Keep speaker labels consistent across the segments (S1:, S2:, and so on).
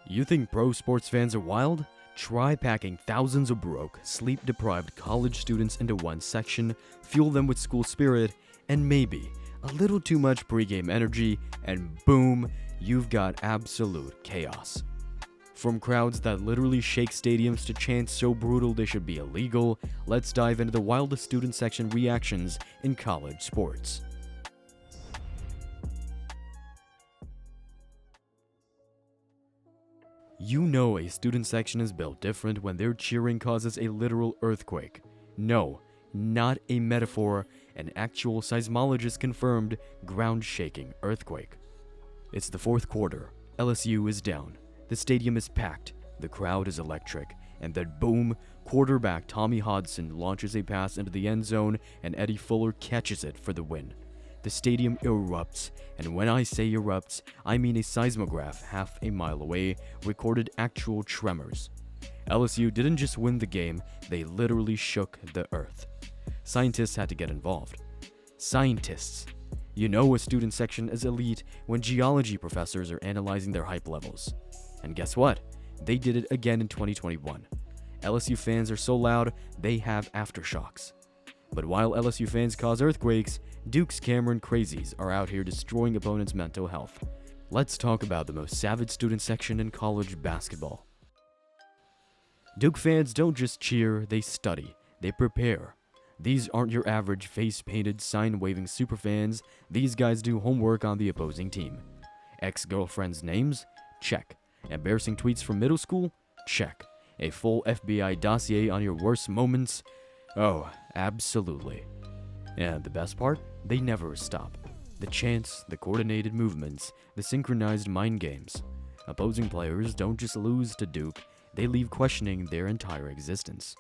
S1: You think pro sports fans are wild? Try packing thousands of broke, sleep-deprived college students into one section, fuel them with school spirit, and maybe a little too much pregame energy, and boom, you've got absolute chaos. From crowds that literally shake stadiums to chants so brutal they should be illegal, let's dive into the wildest student section reactions in college sports. You know a student section is built different when their cheering causes a literal earthquake. No, not a metaphor, an actual seismologist confirmed ground-shaking earthquake. It's the fourth quarter, LSU is down, the stadium is packed, the crowd is electric, and then boom, quarterback Tommy Hodson launches a pass into the end zone and Eddie Fuller catches it for the win. The stadium erupts, and when I say erupts, I mean a seismograph half a mile away recorded actual tremors. LSU didn't just win the game, they literally shook the earth. Scientists had to get involved. Scientists. You know a student section is elite when geology professors are analyzing their hype levels. And guess what? They did it again in 2021. LSU fans are so loud, they have aftershocks. But while LSU fans cause earthquakes, Duke's Cameron crazies are out here destroying opponents' mental health. Let's talk about the most savage student section in college basketball. Duke fans don't just cheer, they study, they prepare. These aren't your average face-painted, sign-waving superfans. These guys do homework on the opposing team. Ex-girlfriends' names? Check. Embarrassing tweets from middle school? Check. A full FBI dossier on your worst moments? Oh, absolutely. And the best part? They never stop. The chants, the coordinated movements, the synchronized mind games. Opposing players don't just lose to Duke, they leave questioning their entire existence.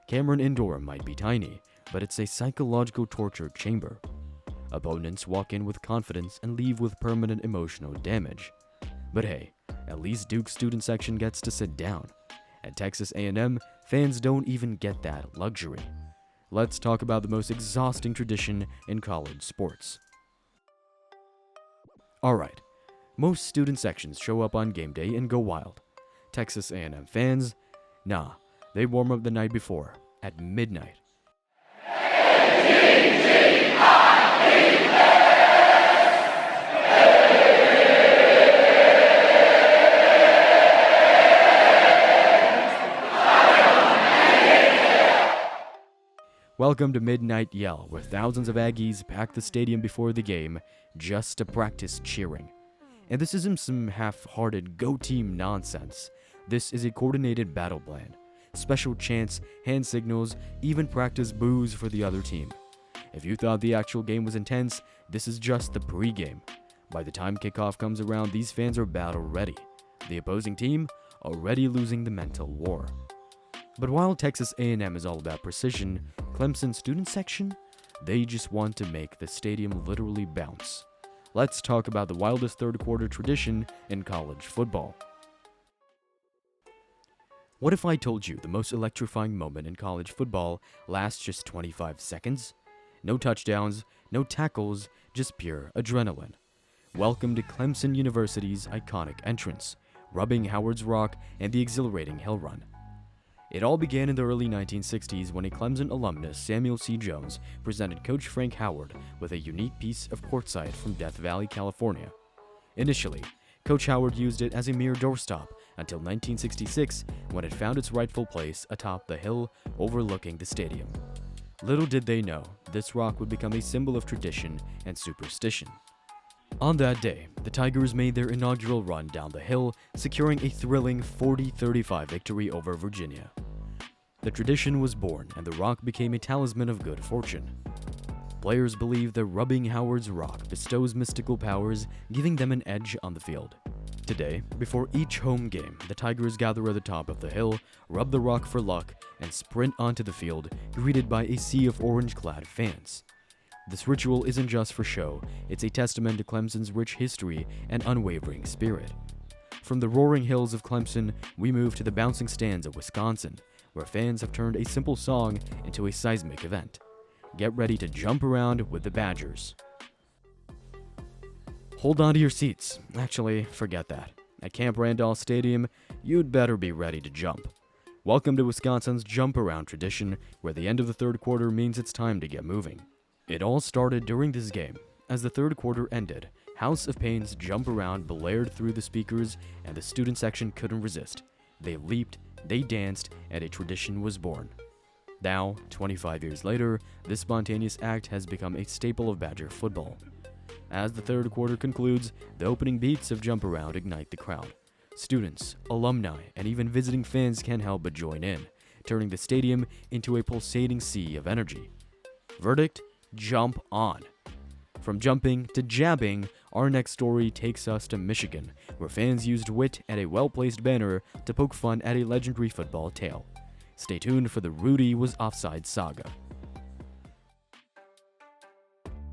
S1: Cameron Indoor might be tiny, but it's a psychological torture chamber. Opponents walk in with confidence and leave with permanent emotional damage. But hey, at least Duke's student section gets to sit down. At Texas A&M, fans don't even get that luxury. Let's talk about the most exhausting tradition in college sports. Alright, most student sections show up on game day and go wild. Texas A&M fans? Nah, they warm up the night before, at midnight. Welcome to Midnight Yell, where thousands of Aggies pack the stadium before the game just to practice cheering. And this isn't some half-hearted go-team nonsense. This is a coordinated battle plan. Special chants, hand signals, even practice boos for the other team. If you thought the actual game was intense, this is just the pre-game. By the time kickoff comes around, these fans are battle ready. The opposing team already losing the mental war. But while Texas A&M is all about precision, Clemson's student section? They just want to make the stadium literally bounce. Let's talk about the wildest third quarter tradition in college football. What if I told you the most electrifying moment in college football lasts just 25 seconds? No touchdowns, no tackles, just pure adrenaline. Welcome to Clemson University's iconic entrance, rubbing Howard's Rock and the exhilarating Hill Run. It all began in the early 1960s when a Clemson alumnus, Samuel C. Jones, presented Coach Frank Howard with a unique piece of courtside from Death Valley, California. Initially, Coach Howard used it as a mere doorstop until 1966 when it found its rightful place atop the hill overlooking the stadium. Little did they know, this rock would become a symbol of tradition and superstition. On that day, the Tigers made their inaugural run down the hill, securing a thrilling 40-35 victory over Virginia. The tradition was born, and the rock became a talisman of good fortune. Players believe that rubbing Howard's Rock bestows mystical powers, giving them an edge on the field. Today, before each home game, the Tigers gather at the top of the hill, rub the rock for luck, and sprint onto the field, greeted by a sea of orange-clad fans. This ritual isn't just for show, it's a testament to Clemson's rich history and unwavering spirit. From the roaring hills of Clemson, we move to the bouncing stands of Wisconsin, where fans have turned a simple song into a seismic event. Get ready to jump around with the Badgers. Hold on to your seats. Actually, forget that. At Camp Randolph Stadium, you'd better be ready to jump. Welcome to Wisconsin's jump around tradition, where the end of the third quarter means it's time to get moving. It all started during this game. As the third quarter ended, House of Pain's jump around blared through the speakers, and the student section couldn't resist. They leaped, they danced, and a tradition was born. Now, 25 years later, this spontaneous act has become a staple of Badger football. As the third quarter concludes, the opening beats of Jump Around ignite the crowd. Students, alumni, and even visiting fans can't help but join in, turning the stadium into a pulsating sea of energy. Verdict: jump on. From jumping to jabbing, our next story takes us to Michigan, where fans used wit and a well-placed banner to poke fun at a legendary football tale. Stay tuned for the Rudy was offside saga.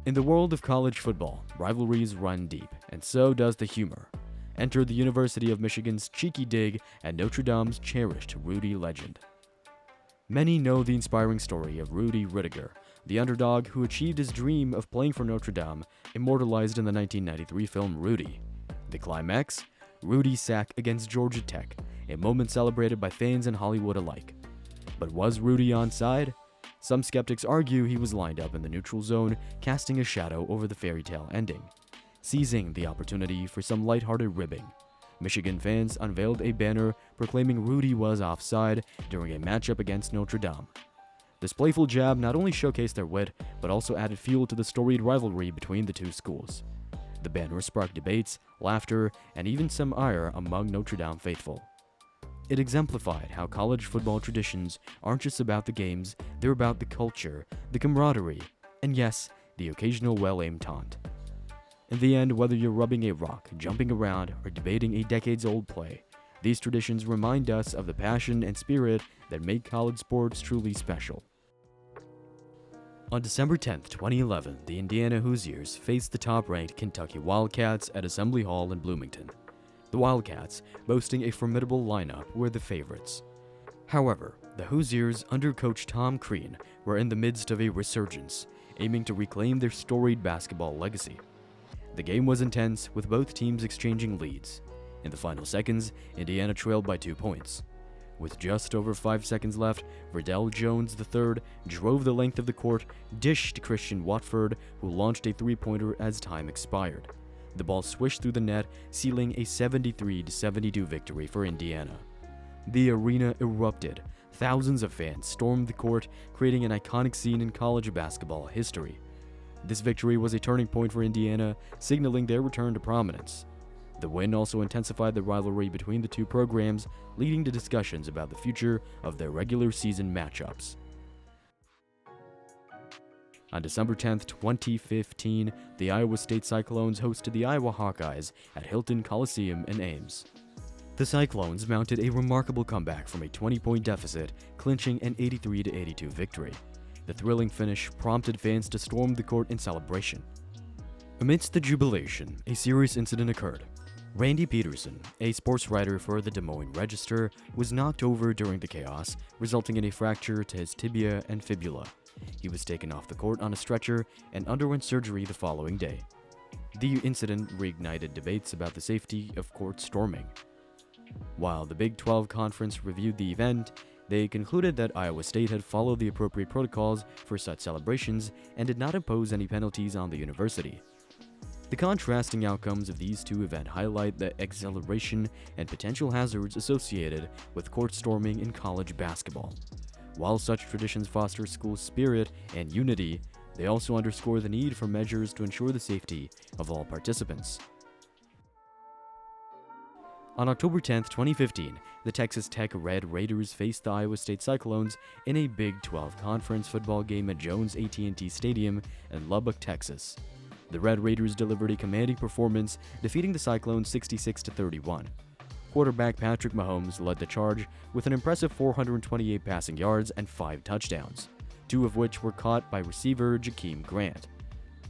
S1: In the world of college football, rivalries run deep, and so does the humor. Enter the University of Michigan's cheeky dig at Notre Dame's cherished Rudy legend. Many know the inspiring story of Rudy Ruettiger, the underdog who achieved his dream of playing for Notre Dame, immortalized in the 1993 film Rudy. The climax? Rudy's sack against Georgia Tech, a moment celebrated by fans and Hollywood alike. But was Rudy onside? Some skeptics argue he was lined up in the neutral zone, casting a shadow over the fairy tale ending. Seizing the opportunity for some lighthearted ribbing, Michigan fans unveiled a banner proclaiming Rudy was offside during a matchup against Notre Dame. This playful jab not only showcased their wit, but also added fuel to the storied rivalry between the two schools. The banner sparked debates, laughter, and even some ire among Notre Dame faithful. It exemplified how college football traditions aren't just about the games, they're about the culture, the camaraderie, and yes, the occasional well-aimed taunt. In the end, whether you're rubbing a rock, jumping around, or debating a decades-old play, these traditions remind us of the passion and spirit that make college sports truly special. On December 10, 2011, the Indiana Hoosiers faced the top-ranked Kentucky Wildcats at Assembly Hall in Bloomington. The Wildcats, boasting a formidable lineup, were the favorites. However, the Hoosiers, under coach Tom Crean, were in the midst of a resurgence, aiming to reclaim their storied basketball legacy. The game was intense, with both teams exchanging leads. In the final seconds, Indiana trailed by 2 points. With just over 5 seconds left, Verdell Jones III drove the length of the court, dished Christian Watford, who launched a three-pointer as time expired. The ball swished through the net, sealing a 73-72 victory for Indiana. The arena erupted. Thousands of fans stormed the court, creating an iconic scene in college basketball history. This victory was a turning point for Indiana, signaling their return to prominence. The win also intensified the rivalry between the two programs, leading to discussions about the future of their regular season matchups. On December 10, 2015, the Iowa State Cyclones hosted the Iowa Hawkeyes at Hilton Coliseum in Ames. The Cyclones mounted a remarkable comeback from a 20-point deficit, clinching an 83-82 victory. The thrilling finish prompted fans to storm the court in celebration. Amidst the jubilation, a serious incident occurred. Randy Peterson, a sports writer for the Des Moines Register, was knocked over during the chaos, resulting in a fracture to his tibia and fibula. He was taken off the court on a stretcher and underwent surgery the following day. The incident reignited debates about the safety of court storming. While the Big 12 Conference reviewed the event, they concluded that Iowa State had followed the appropriate protocols for such celebrations and did not impose any penalties on the university. The contrasting outcomes of these two events highlight the exhilaration and potential hazards associated with court storming in college basketball. While such traditions foster school spirit and unity, they also underscore the need for measures to ensure the safety of all participants. On October 10, 2015, the Texas Tech Red Raiders faced the Iowa State Cyclones in a Big 12 Conference football game at Jones AT&T Stadium in Lubbock, Texas. The Red Raiders delivered a commanding performance, defeating the Cyclones 66-31. Quarterback Patrick Mahomes led the charge with an impressive 428 passing yards and 5 touchdowns, 2 of which were caught by receiver Jakeem Grant.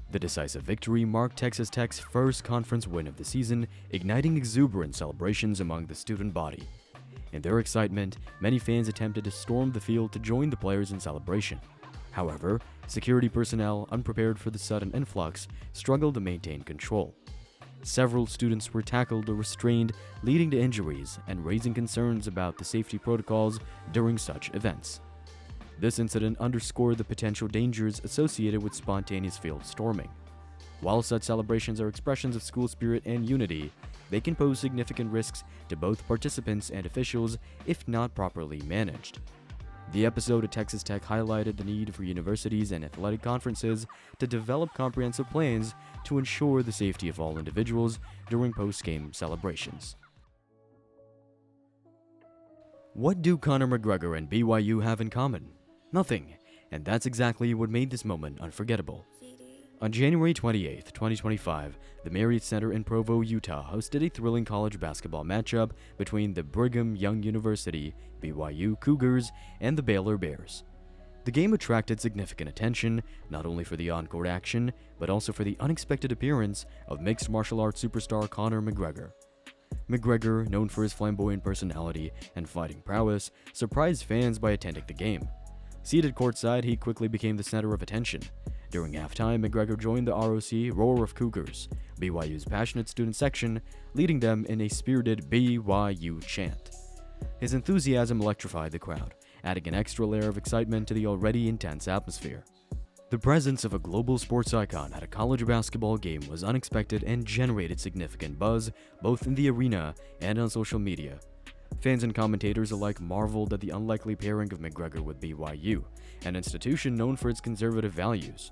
S1: The decisive victory marked Texas Tech's first conference win of the season, igniting exuberant celebrations among the student body. In their excitement, many fans attempted to storm the field to join the players in celebration. However, security personnel, unprepared for the sudden influx, struggled to maintain control. Several students were tackled or restrained, leading to injuries and raising concerns about the safety protocols during such events. This incident underscored the potential dangers associated with spontaneous field storming. While such celebrations are expressions of school spirit and unity, they can pose significant risks to both participants and officials if not properly managed. The episode of Texas Tech highlighted the need for universities and athletic conferences to develop comprehensive plans to ensure the safety of all individuals during post-game celebrations. What do Conor McGregor and BYU have in common? Nothing, and that's exactly what made this moment unforgettable. On January 28, 2025, the Marriott Center in Provo, Utah hosted a thrilling college basketball matchup between the Brigham Young University, BYU Cougars, and the Baylor Bears. The game attracted significant attention, not only for the on-court action, but also for the unexpected appearance of mixed martial arts superstar Conor McGregor. McGregor, known for his flamboyant personality and fighting prowess, surprised fans by attending the game. Seated courtside, he quickly became the center of attention. During halftime, McGregor joined the ROC Roar of Cougars, BYU's passionate student section, leading them in a spirited BYU chant. His enthusiasm electrified the crowd, adding an extra layer of excitement to the already intense atmosphere. The presence of a global sports icon at a college basketball game was unexpected and generated significant buzz both in the arena and on social media. Fans and commentators alike marveled at the unlikely pairing of McGregor with BYU, an institution known for its conservative values.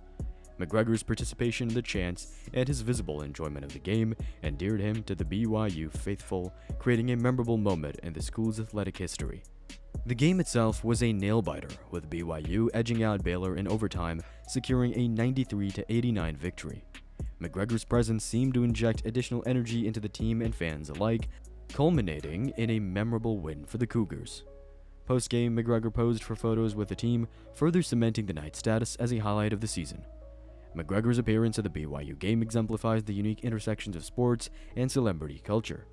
S1: McGregor's participation in the chants and his visible enjoyment of the game endeared him to the BYU faithful, creating a memorable moment in the school's athletic history. The game itself was a nail-biter, with BYU edging out Baylor in overtime, securing a 93-89 victory. McGregor's presence seemed to inject additional energy into the team and fans alike, culminating in a memorable win for the Cougars. Post-game, McGregor posed for photos with the team, further cementing the night's status as a highlight of the season. McGregor's appearance at the BYU game exemplifies the unique intersections of sports and celebrity culture.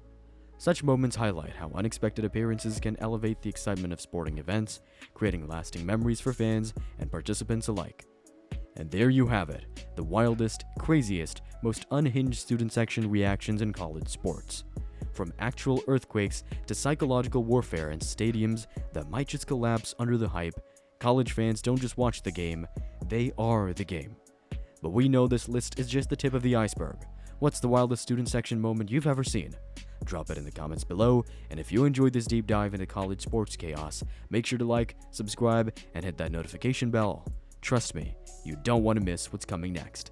S1: Such moments highlight how unexpected appearances can elevate the excitement of sporting events, creating lasting memories for fans and participants alike. And there you have it, the wildest, craziest, most unhinged student section reactions in college sports. From actual earthquakes to psychological warfare in stadiums that might just collapse under the hype, college fans don't just watch the game, they are the game. But we know this list is just the tip of the iceberg. What's the wildest student section moment you've ever seen? Drop it in the comments below, and if you enjoyed this deep dive into college sports chaos, make sure to like, subscribe, and hit that notification bell. Trust me, you don't want to miss what's coming next.